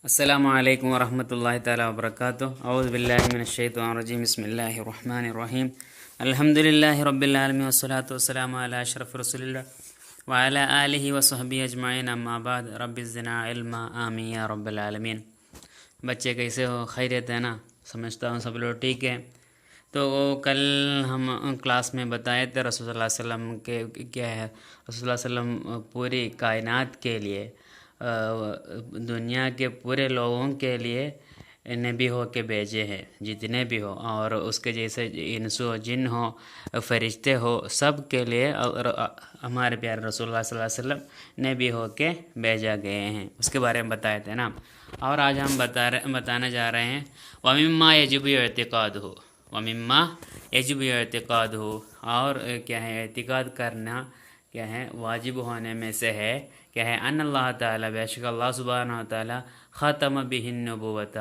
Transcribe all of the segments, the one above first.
السلام علیکم ورحمۃ اللہ تعالیٰ وبرکاتہ۔ اعوذ باللہ من الشیطان الرجیم، بسم اللہ الرحمن الرحیم۔ الحمد للہ رب العالمین والصلاة والسلام علی اشرف رسول اللہ وعلی آلہ وصحبہ اجمعین، اما بعد، رب زدنا علما، آمین یا رب العالمین۔ بچے کیسے ہو؟ خیریت ہے نا؟ سمجھتا ہوں سب لوگ ٹھیک ہے۔ تو کل ہم کلاس میں بتائے تھے رسول اللہ صلی اللہ علیہ وسلم کے کیا ہے، رسول اللہ صلی اللہ علیہ وسلم پوری کائنات کے لیے، دنیا کے پورے لوگوں کے لیے نبی ہو کے بھیجے ہیں، جتنے بھی ہو، اور اس کے جیسے انس و جن ہو، فرشتے ہو، سب کے لیے ہمارے پیارے رسول اللہ صلی اللہ علیہ وسلم نبی ہو کے بھیجا گئے ہیں۔ اس کے بارے میں بتائے تھے نا۔ اور آج ہم بتانے جا رہے ہیں وَمِمَّا يَجِبُ اعْتِقَادُهُ، وَمِمَّا يَجِبُ اعْتِقَادُهُ، اور کیا ہے اعتقاد کرنا کیا ہے واجب ہونے میں سے ہے، کیا ہے ان اللہ تعالیٰ، بے شک اللہ سبحانہ و تعالیٰ ختم بہ النبوۃ،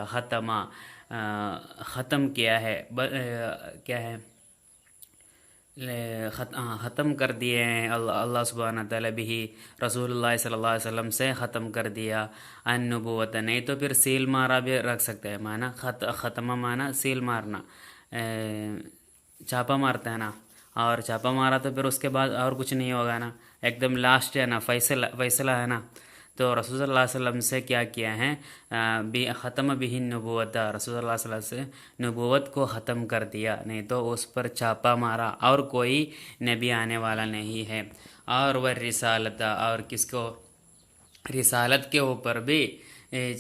ختم کیا ہے، کیا ہے ختم کر دیے ہیں اللہ سبحانہ تعالیٰ بھی رسول اللہ صلی اللہ علیہ وسلم سے ختم کر دیا النبوۃ، نہیں تو پھر سیل مارا بھی رکھ سکتے ہیں، معنی ختمہ معنی سیل مارنا، چھاپا مارتا ہے نا، اور چھاپا مارا تو پھر اس کے بعد اور کچھ نہیں ہوگا نا، ایک دم لاسٹ ہے نا، فیصلہ ہے نا۔ تو رسول صلی اللہ علیہ وسلم سے کیا کیا ہے، ختم بہ النبوۃ، رسول اللہ صلی اللہ علیہ وسلم نبوت کو ختم کر دیا، نہیں تو اس پر چھاپا مارا، اور کوئی نبی آنے والا نہیں ہے۔ اور وہ رسالت، اور کس کو، رسالت کے اوپر بھی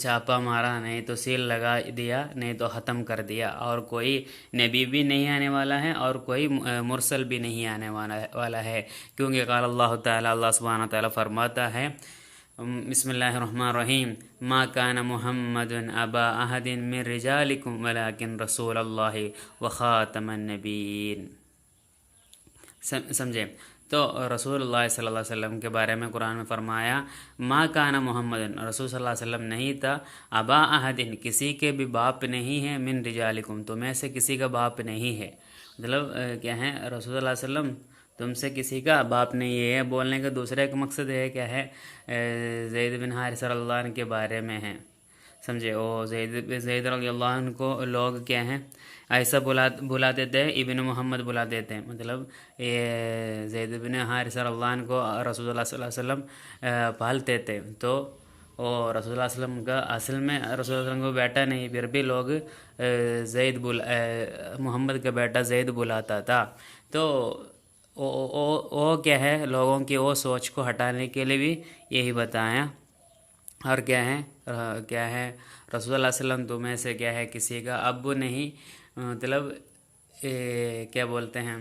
چھاپا مارا، نہیں تو سیل لگا دیا، نہیں تو ختم کر دیا، اور کوئی نبی بھی نہیں آنے والا ہے، اور کوئی مرسل بھی نہیں آنے والا ہے، کیونکہ قال اللہ تعالیٰ، اللہ سبحانہ تعالیٰ فرماتا ہے، بسم اللہ الرحمن الرحیم، ما کان محمد ابا احد من رجالکم ولکن رسول اللہ وخاتم النبیین۔ سمجھے؟ تو رسول اللہ صلی اللہ علیہ وسلم کے بارے میں قرآن میں فرمایا ما کان محمد، رسول صلی اللہ علیہ وسلم نہیں تھا، ابا احد، کسی کے بھی باپ نہیں ہے، من رجالکم، تمہیں سے کسی کا باپ نہیں ہے، مطلب کیا ہے، رسول اللہ علیہ وسلم تم سے کسی کا باپ نہیں ہے، بولنے کا دوسرا ایک مقصد ہے، کیا ہے، زید بن حارثہ رضی اللہ عنہ کے بارے میں ہے، سمجھے؟ وہ زید رضی اللہ عنہ کو لوگ کیا ہیں ایسا بلاتے تھے، ابن محمد بلاتے تھے، مطلب یہ زید بن حارثہ رضی اللہ عنہ کو رسول اللہ صلی اللہ علیہ وسلم پالتے تھے، تو وہ رسول اللہ صلی اللہ علیہ وسلم کا اصل میں رسول اللہ صلی اللہ علیہ وسلم کو بیٹا نہیں، پھر بھی لوگ محمد کا بیٹا زید بلاتا تھا۔ تو وہ کیا ہے، لوگوں کی وہ سوچ کو ہٹانے کے لیے بھی یہی بتایا، اور کیا ہے رسول اللہ صلی اللہ علیہ وسلم تمہیں سے کیا ہے کسی کا ابو نہیں، مطلب کیا بولتے ہیں،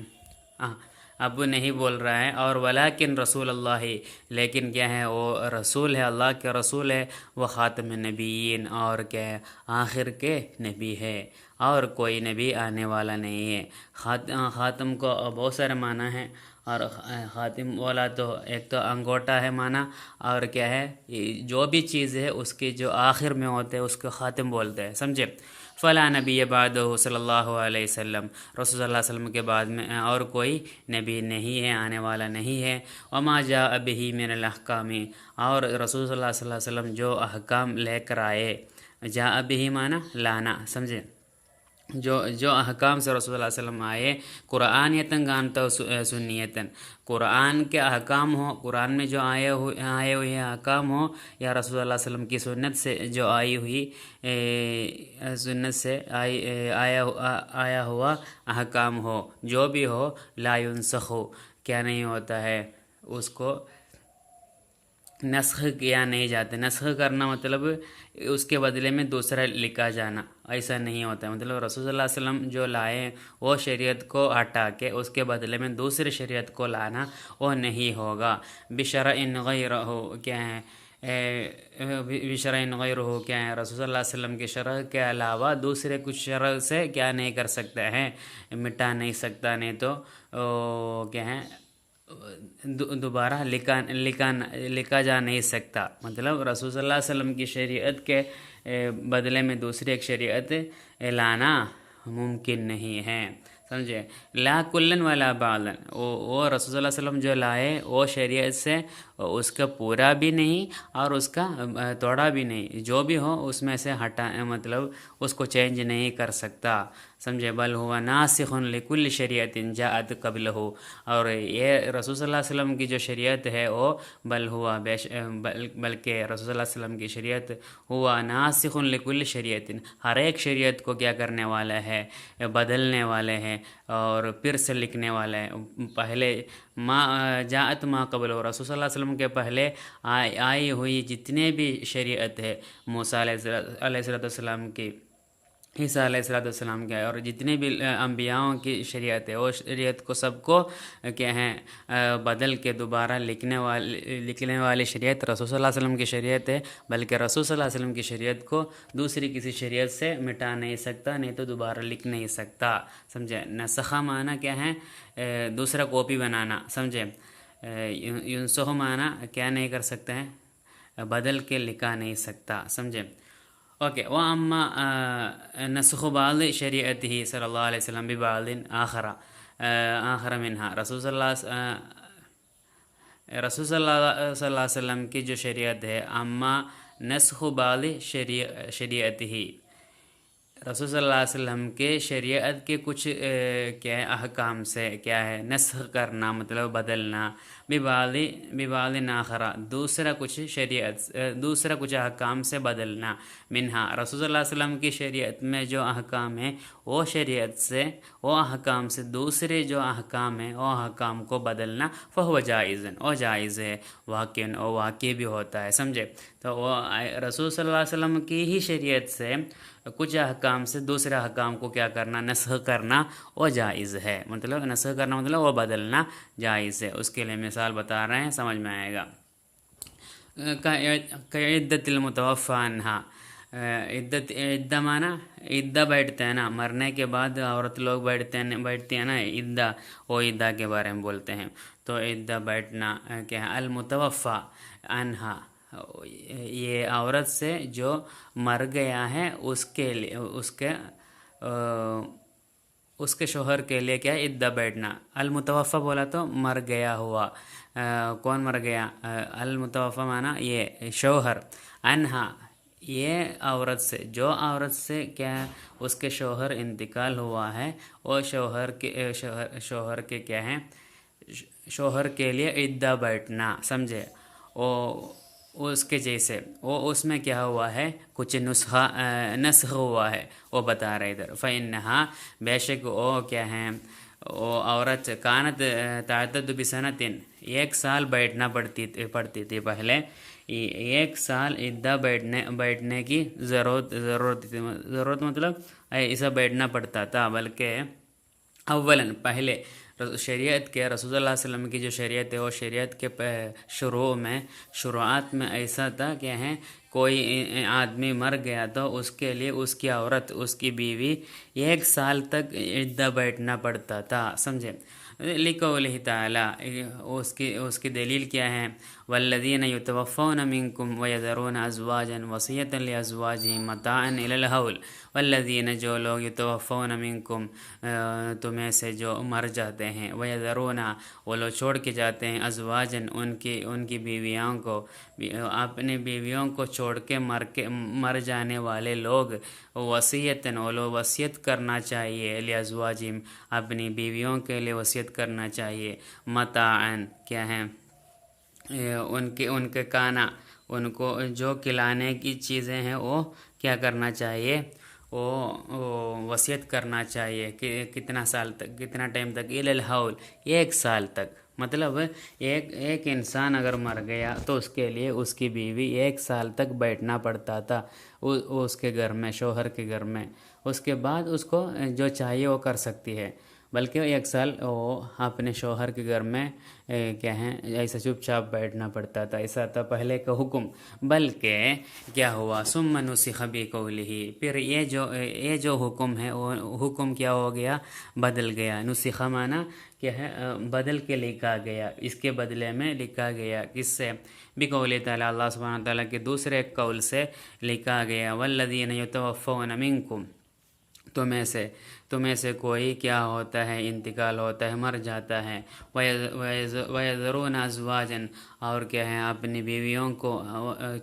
ابو نہیں بول رہا ہے، اور ولیکن رسول اللہ، لیکن کیا ہے وہ رسول ہے، اللہ کے رسول ہے، وہ خاتم النبیین، اور کیا ہے آخر کے نبی ہے، اور کوئی نبی آنے والا نہیں ہے۔ خاتم کو بہت سارے معنی ہیں، اور خاتم والا تو ایک تو انگوٹا ہے معنی، اور کیا ہے جو بھی چیز ہے اس کی جو آخر میں ہوتے ہیں اس کو خاتم بولتے ہیں، سمجھے؟ فلا نبی بعدہ صلی اللہ علیہ وسلم، رسول اللہ علیہ وسلم کے بعد میں اور کوئی نبی نہیں ہے، آنے والا نہیں ہے۔ وما جاء بہ من الاحکام، اور رسول اللہ صلی اللہ علیہ وسلم جو احکام لے کر آئے، جاء بہ معنی لانا، سمجھے؟ جو احکام سے رسول اللہ علیہ وسلم آئے، قرآنیتاً گانتا سنیتاً، قرآن کے احکام ہو، قرآن میں جو آئے ہوئے احکام ہو، یا رسول اللہ علیہ وسلم کی سنت سے جو آئی ہوئی سنت سے آیا ہوا احکام ہو، جو بھی ہو، لا ینسخ، کیا نہیں ہوتا ہے، اس کو نسخ کیا نہیں جاتا۔ نسخ کرنا مطلب اس کے بدلے میں دوسرا لکھا جانا، ایسا نہیں ہوتا ہے، مطلب رسول صلی اللہ علیہ وسلم جو لائے وہ شریعت کو ہٹا کے اس کے بدلے میں دوسری شریعت کو لانا وہ نہیں ہوگا۔ بشرع غیرہ، کیا ہے بشرع غیرہ، کیا ہے رسول اللہ علیہ وسلم کے شرع کے علاوہ دوسرے کچھ شرع سے کیا نہیں کر سکتا ہے، مٹا نہیں سکتا، نہیں تو کیا ہے دوبارہ لکھا جا نہیں سکتا، مطلب رسول صلی اللہ علیہ وسلم کی شریعت کے بدلے میں دوسری ایک شریعت لانا ممکن نہیں ہے، سمجھے. لا کلن ولا بعضن، وہ رسول صلی اللہ علیہ وسلم جو لائے وہ شریعت سے اس کا پورا بھی نہیں اور اس کا توڑا بھی نہیں، جو بھی ہو اس میں سے ہٹا مطلب اس کو چینج نہیں کر سکتا. سمجھے. بل ہوا ناسخ لکل شریعت جاءت قبلہ، اور یہ رسول صلی اللہ علیہ وسلم کی جو شریعت ہے وہ بل ہوا بلکہ رسول صلی اللہ علیہ وسلم کی شریعت ہوا ناسخ لکل شریعت، ہر ایک شریعت کو کیا کرنے والا ہے، بدلنے والے ہیں اور پھر سے لکھنے والے ہیں. پہلے جاءت ما قبل، رسول صلی اللہ علیہ وسلم کے پہلے آئی ہوئی جتنے بھی شریعت ہے، موسیٰ علیہ السلام کی، عیسیٰ علیہ السلام کے، اور جتنے بھی انبیاءوں کی شریعت ہے، وہ شریعت کو سب کو کیا ہیں بدل کے دوبارہ لکھنے والی شریعت رسول صلی اللہ علیہ وسلم کی شریعت ہے. بلکہ رسول صلی اللہ علیہ وسلم کی شریعت کو دوسری کسی شریعت سے مٹا نہیں سکتا، نہیں تو دوبارہ لکھ نہیں سکتا. سمجھے. نسخہ معنی کیا ہے، دوسرا کاپی بنانا. سمجھے. ینسخ معنی کیا نہیں کر سکتے ہیں، بدل کے لکھا نہیں سکتا. سمجھے. اوکے. وَأَمَّا نَسْخُ بَعْضِ شَرِيعَتِهِ صلی اللہ علیہ وسلم بِبَعْضٍ آخر منها، رسول صلی اللہ علیہ وسلم کی جو شریعت ہے، اما نسخ بعض شریعتہ، رسول صلی اللہ علیہ وسلم کے شریعت کے کچھ کیا ہے احکام سے کیا ہے نسخ کرنا، مطلب بدلنا، ببعض آخر، دوسرا کچھ احکام سے بدلنا. منہا، رسول صلی اللہ علیہ وسلم کی شریعت میں جو احکام ہیں وہ شریعت سے، وہ احکام سے دوسرے جو احکام ہیں وہ احکام کو بدلنا، فہو جائزن، وہ جائز ہے، واقع بھی ہوتا ہے. سمجھے. تو وہ رسول صلی اللہ علیہ وسلم کی ہی شریعت سے کچھ احکام سے دوسرے احکام کو کیا کرنا، نسخ کرنا، وہ جائز ہے. مطلب نسخ کرنا مطلب وہ بدلنا جائز ہے. اس کے لیے مثال بتا رہے ہیں، سمجھ میں آئے گا. کعدت المتوفی عنہا، عدہ معنی عدہ بیٹھتے ہیں نا، مرنے کے بعد عورت لوگ بیٹھتی ہیں نا عدہ، وہ عدہ کے بارے میں بولتے ہیں. تو عدہ بیٹھنا کیا ہے، المتوفی عنہا، یہ عورت سے جو مر گیا ہے اس کے لیے، اس کے شوہر کے لیے کیا عدہ بیٹھنا. المتوفی بولا تو مر گیا ہوا، کون مر گیا، المتوفی معنی یہ شوہر، عنہا یہ عورت سے، جو عورت سے کیا اس کے شوہر انتقال ہوا ہے، وہ شوہر کے کیا ہے، شوہر کے لیے عدہ بیٹھنا. سمجھے. اس کے جیسے وہ اس میں کیا ہوا ہے، کچھ نسخ ہوا ہے، وہ بتا رہے ادھر. فَإِنَّهَا، بے شک وہ کیا ہیں، وہ عورت کانت تعتد بسنتن، 1 سال بیٹھنا پڑتی تھی پہلے، 1 سال عدہ بیٹھنے کی ضرورت مطلب ایسا بیٹھنا پڑتا تھا. بلکہ اولاً پہلے شریعت کے، رسول اللہ علیہ وسلم کی جو شریعت ہے وہ شریعت کے شروعات میں ایسا تھا کہ کوئی آدمی مر گیا تو اس کے لیے اس کی عورت، اس کی بیوی 1 سال تک عدہ بیٹھنا پڑتا تھا. سمجھے. لقولہ تعالی، اس کی دلیل کیا ہے، والذین یتوفون منکم ویذرون ازواجا وصیۃ لازواجہم متاعا الی الحول، والذین جو لوگ یتوفون منکم تمہیں سے جو مر جاتے ہیں، ویذرون وہ لوگ چھوڑ کے جاتے ہیں، ازواجا ان کی بیویوں کو، اپنی بیویوں کو چھوڑ کے مر جانے والے لوگ، وصیتاً وہ لوگ وصیت کرنا چاہیے، لازواجہم اپنی بیویوں کے لیے وصیت کرنا چاہیے، متاعاً کیا ہے ان کے کانا، ان کو جو کھلانے کی چیزیں ہیں وہ کیا کرنا چاہیے، وہ وصیت کرنا چاہیے کہ کتنا سال تک، کتنا ٹائم تک، الی الحول 1 سال تک. مطلب ایک انسان اگر مر گیا تو اس کے لیے اس کی بیوی 1 سال تک بیٹھنا پڑتا تھا اس کے گھر میں، شوہر کے گھر میں. اس کے بعد اس کو جو چاہیے وہ کر سکتی ہے، بلکہ 1 سال وہ اپنے شوہر کے گھر میں کیا ہے ایسا چپ چاپ بیٹھنا پڑتا تھا. ایسا تھا پہلے کا حکم. بلکہ کیا ہوا، ثم نسخ بقولہ، پھر یہ جو حکم ہے وہ حکم کیا ہو گیا، بدل گیا. نسخ معنی کیا ہے، بدل کے لکھا گیا، اس کے بدلے میں لکھا گیا. کس سے، بقول تعالی، اللہ سبحانہ تعالیٰ کے دوسرے قول سے لکھا گیا. والذین یتوفون منکم، تمہیں سے تمہیں سے کوئی کیا ہوتا ہے انتقال ہوتا ہے مر جاتا ہے وَيَذَرُونَ أَزْوَاجًا اور کیا ہے اپنی بیویوں کو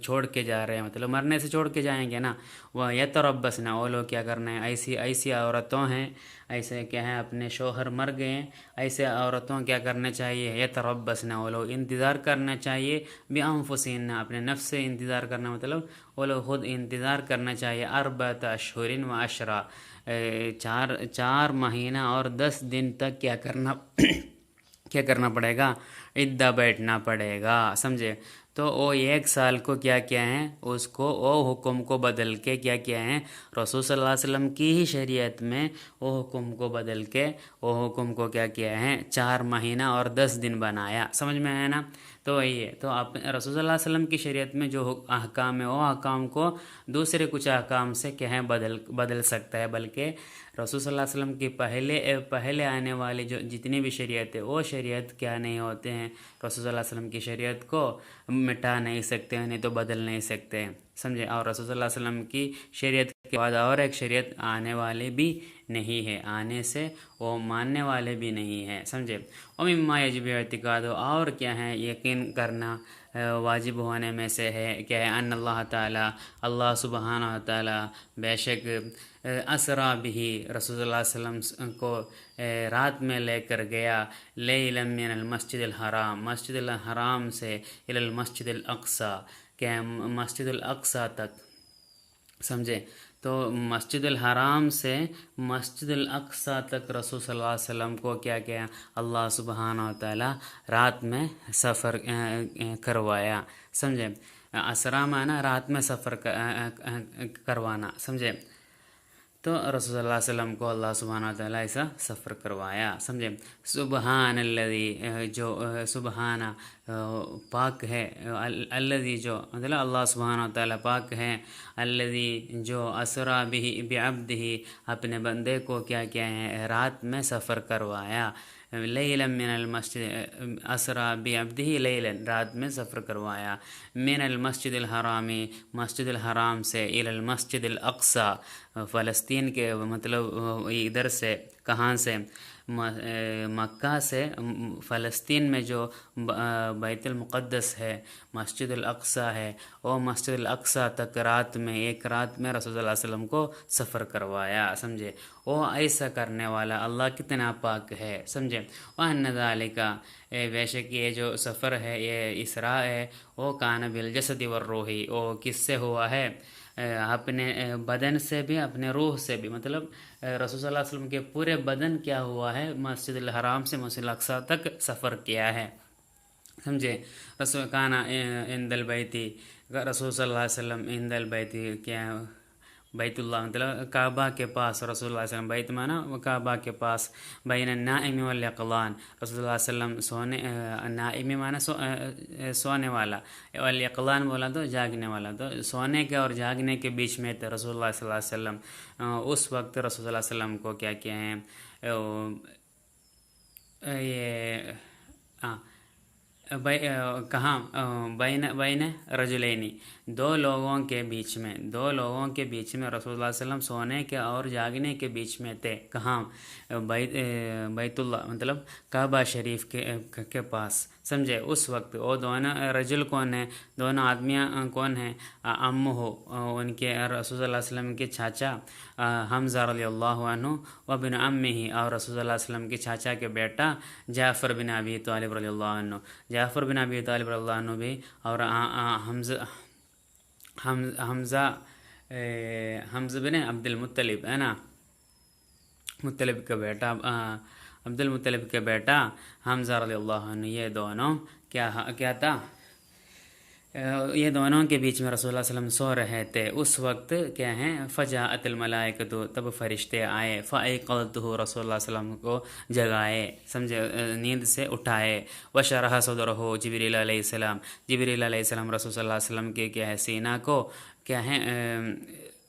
چھوڑ کے جا رہے ہیں مطلب مرنے سے چھوڑ کے جائیں گے نا وَيَتَرَبَّصْنَ وہ لوگ کیا کرنا ہے ایسی عورتوں ہیں ایسے کیا ہیں اپنے شوہر مر گئے ہیں ایسے عورتوں کیا کرنا چاہیے یتربصن وہ لوگ انتظار کرنا چاہیے بِأَنفُسِهِنَّ اپنے نفس سے انتظار کرنا مطلب وہ لوگ خود انتظار کرنا چاہیے 4 اشہر و عشرہ 4 مہینہ اور 10 دن تک کیا کرنا پڑے گا عدہ بیٹھنا پڑے گا سمجھے تو وہ 1 سال کو کیا ہیں اس کو وہ حکم کو بدل کے کیا ہیں رسول صلی اللہ علیہ وسلم کی ہی شریعت میں وہ حکم کو بدل کے وہ حکم کو کیا ہیں 4 مہینہ اور 10 دن بنایا سمجھ میں آیا نا تو وہی ہے تو آپ رسول صلی اللہ علیہ وسلم کی شریعت میں جو احکام ہے وہ احکام کو دوسرے کچھ احکام سے کیا ہے بدل سکتا ہے بلکہ رسول صلی اللہ علیہ وسلم کی پہلے آنے والی جو جتنی بھی شریعت ہے وہ شریعت کیا نہیں ہوتے ہیں رسول صلی اللہ علیہ وسلم کی شریعت کو مٹا نہیں سکتے نہیں تو بدل نہیں سکتے سمجھے اور رسول صلی اللہ علیہ وسلم کی شریعت کے بعد اور ایک شریعت آنے والی بھی نہیں ہے آنے سے وہ ماننے والے بھی نہیں ہیں سمجھے وَمِمَّا يَجِبُ اعتقاد اور کیا ہے یقین کرنا واجب ہونے میں سے ہے کیا ہے ان اللہ تعالیٰ اللہ سبحانہ و تعالیٰ بے شک اسرا بھی رسول اللہ علیہ وسلم کو رات میں لے کر گیا لیلا من المسجد الحرام مسجد الحرام سے الی المسجد الاقصی کہ مسجد الاقصی تک سمجھے تو مسجد الحرام سے مسجد الاقصی تک رسول صلی اللہ علیہ وسلم کو کیا اللہ سبحانہ و تعالی رات میں سفر کروایا سمجھے اسرا معنی رات میں سفر کروانا سمجھے تو رسول صلی اللہ علیہ وسلم کو اللہ سبحانہ وتعالی ایسا سفر کروایا سمجھے سبحان الذی جو سبحانہ پاک ہے الذی جو مطلب اللہ سبحانہ وتعالی پاک ہے الذی جو اسرا بعبدہ اپنے بندے کو کیا ہے رات میں سفر کروایا لیلا من المسجد اسرا بعبدہ لیلا رات میں سفر کروایا من المسجد الحرامی مسجد الحرام سے الی المسجد الاقصی فلسطین کے مطلب ادھر سے کہاں سے مکہ سے فلسطین میں جو بیت المقدس ہے مسجد الاقصی ہے وہ مسجد الاقصی تک رات میں ایک رات میں رسول اللہ علیہ وسلم کو سفر کروایا سمجھے وہ ایسا کرنے والا اللہ کتنا پاک ہے سمجھے وَأَنَّ ذَلِكَ بے شک یہ جو سفر ہے یہ اسراء ہے وہ کان بالجسد والروح وہ کس سے ہوا ہے اپنے بدن سے بھی اپنے روح سے بھی مطلب رسول صلی اللہ علیہ وسلم کے پورے بدن کیا ہوا ہے مسجد الحرام سے مسجد الاقصی تک سفر کیا ہے سمجھے رسول کانا عند البیتی رسول صلی اللہ علیہ وسلم عند البیتی کیا بیت اللہ مطلب کعبہ کے پاس رسول اللہ علیہ وسلم بیت مانا کعبہ کے پاس بین النائم والیقظان رسول اللہ علیہ وسلم سونے نائم مانا سونے والا والیقظان بولا تو جاگنے والا تو سونے کے اور جاگنے کے بیچ میں تھے رسول اللہ صلی اللہ علیہ وسلم اس وقت رسول اللہ علیہ وسلم کو کیا ہیں یہ کہاں بین رجلینی دو لوگوں کے بیچ میں رسول اللہ علیہ وسلم سونے کے اور جاگنے کے بیچ میں تھے کہاں بیت اللہ مطلب کعبہ شریف کے پاس سمجھے اس وقت وہ دونوں رجل کون ہیں دونوں آدمیاں کون ہیں ہو ان کے رسول اللہ علیہ وسلم کے چاچا حمزہ رضی اللہ عنہ و بن عمہ اور رسول اللہ علیہ وسلم کے چاچا کے بیٹا جعفر بن ابی طالب رضی اللہ عنہ جعفر بن ابی طالب رضی اللہ عنہ بھی اور حمزہ بن عبد المطلب ہے نا مطلب کا بیٹا عبد المطلب کے بیٹا حمزہ رضی اللہ عنہ یہ دونوں کیا تھا یہ دونوں کے بیچ میں رسول اللہ صلی اللہ علیہ وسلم سو رہے تھے اس وقت کیا ہیں فجاءت الملائکۃ تب فرشتے آئے فایقظتہ رسول اللہ صلی اللہ علیہ وسلم کو جگائے سمجھے نیند سے اٹھائے وشرح صدرہ جبریل علیہ السلام رسول صلی اللہ علیہ وسلم کے کیا ہے سینہ کو کیا ہے